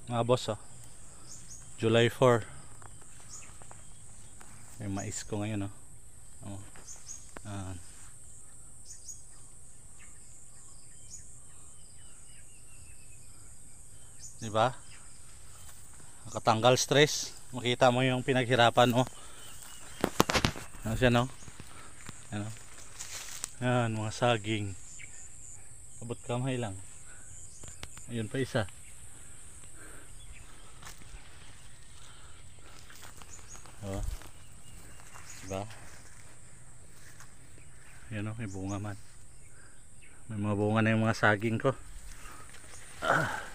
Mga boss, oh. July 4. May mais ko ngayon, oh. Oh. Ah. Diba? Nakatanggal stress. Makita mo yung pinaghirapan, oh. Ano siya, no? Ano? Yan, mga saging. Abot kamay lang. Ayun pa isa. Oh. Diba? Ayun, oh, may bunga man. May mga bunga na yung mga saging ko. Ah.